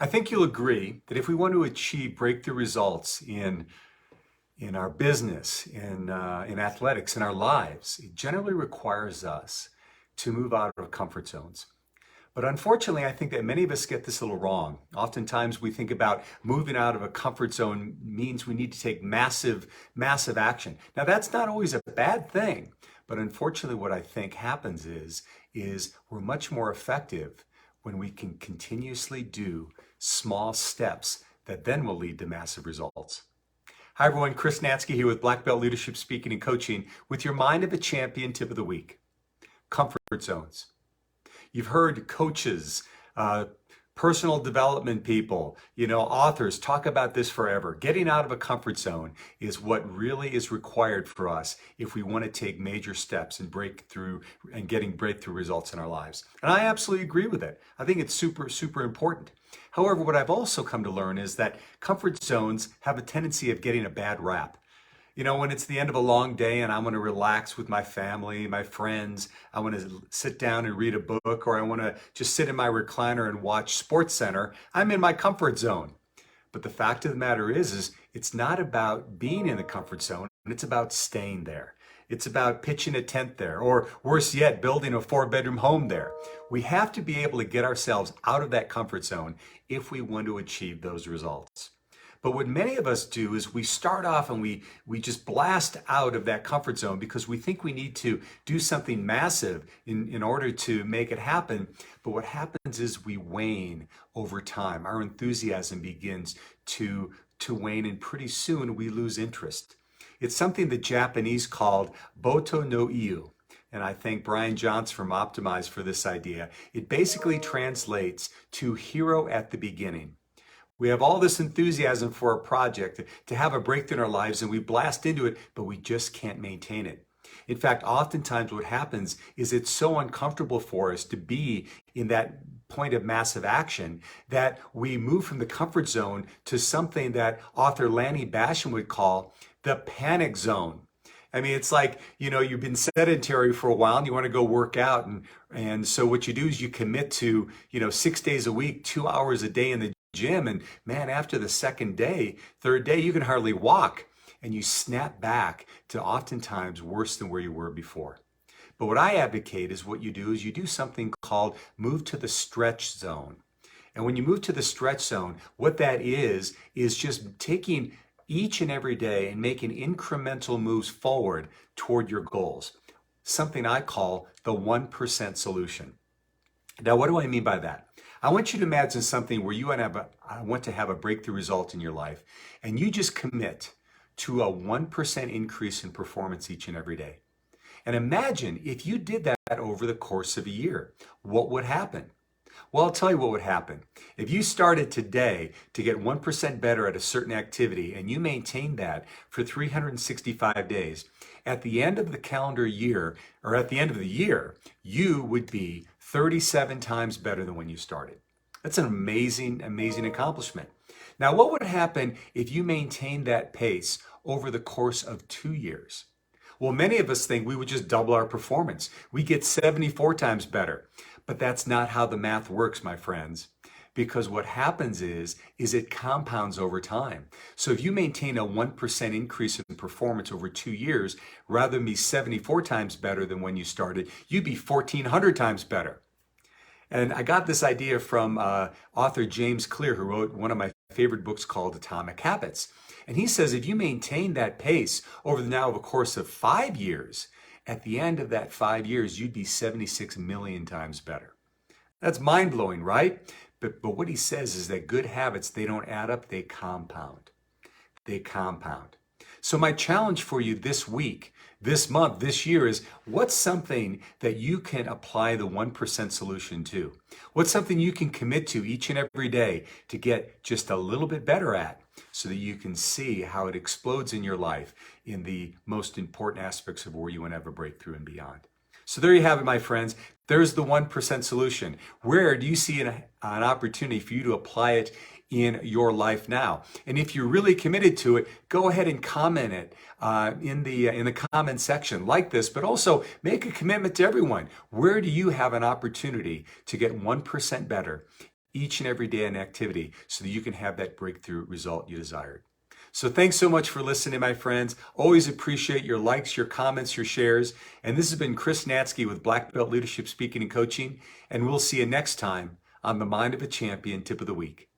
I think you'll agree that if we want to achieve breakthrough results in our business, in athletics, in our lives, it generally requires us to move out of comfort zones. But unfortunately, I think that many of us get this a little wrong. Oftentimes, we think about moving out of a comfort zone means we need to take massive action. Now, that's not always a bad thing, but unfortunately, what I think happens is we're much more effective when we can continuously do small steps that then will lead to massive results. Hi, everyone. Chris Natzke here with Black Belt Leadership Speaking and Coaching with your Mind of a Champion tip of the week. Comfort zones. You've heard coaches, personal development people, authors talk about this forever. Getting out of a comfort zone is what really is required for us if we want to take major steps and break through and getting breakthrough results in our lives. And I absolutely agree with it. I think it's super important. However, what I've also come to learn is that comfort zones have a tendency of getting a bad rap. When it's the end of a long day and I want to relax with my family, my friends, I want to sit down and read a book, or I want to just sit in my recliner and watch Sports Center, I'm in my comfort zone. But the fact of the matter is it's not about being in the comfort zone, it's about staying there. It's about pitching a tent there, or worse yet, building a 4-bedroom home there. We have to be able to get ourselves out of that comfort zone if we want to achieve those results. But what many of us do is we start off and we just blast out of that comfort zone because we think we need to do something massive in order to make it happen. But what happens is we wane over time. Our enthusiasm begins to wane, and pretty soon we lose interest. It's something the Japanese called boto no iu. And I thank Brian Johnson from Optimize for this idea. It basically translates to hero at the beginning. We have all this enthusiasm for a project to have a breakthrough in our lives, and we blast into it, but we just can't maintain it. In fact, oftentimes what happens is it's so uncomfortable for us to be in that point of massive action that we move from the comfort zone to something that author Lanny Bashan would call the panic zone. I mean, it's like, you've been sedentary for a while and you want to go work out. And so what you do is you commit to, 6 days a week, 2 hours a day in the gym. And man, after the second day, third day, you can hardly walk. And you snap back to oftentimes worse than where you were before. But what I advocate is what you do is you do something called move to the stretch zone. And when you move to the stretch zone, what that is just taking each and every day and making incremental moves forward toward your goals. Something I call the 1% solution. Now, what do I mean by that? I want you to imagine something where you want to have a breakthrough result in your life, and you just commit to a 1% increase in performance each and every day. And imagine if you did that over the course of a year, what would happen? Well, I'll tell you what would happen. If you started today to get 1% better at a certain activity and you maintained that for 365 days, at the end of the calendar year, or at the end of the year, you would be 37 times better than when you started. That's an amazing accomplishment. Now, what would happen if you maintained that pace over the course of 2 years? Well, many of us think we would just double our performance. We get 74 times better. But that's not how the math works, my friends. Because what happens is it compounds over time. So if you maintain a 1% increase in performance over 2 years, rather than be 74 times better than when you started, you'd be 1,400 times better. And I got this idea from author James Clear, who wrote one of my favorite books called Atomic Habits. And he says if you maintain that pace over the course of 5 years, at the end of that 5 years, you'd be 76 million times better. That's mind-blowing, right? But what he says is that good habits, they don't add up, they compound. They compound. So my challenge for you this week, this month, this year is what's something that you can apply the 1% solution to? What's something you can commit to each and every day to get just a little bit better at so that you can see how it explodes in your life in the most important aspects of where you want to have a breakthrough and beyond. So there you have it, my friends. There's the 1% solution. Where do you see an opportunity for you to apply it in your life now? And if you're really committed to it, go ahead and comment it in the comment section like this, but also make a commitment to everyone. Where do you have an opportunity to get 1% better each and every day in activity so that you can have that breakthrough result you desired. So thanks so much for listening, my friends. Always appreciate your likes, your comments, your shares. And this has been Chris Natzke with Black Belt Leadership Speaking and Coaching. And we'll see you next time on the Mind of a Champion Tip of the Week.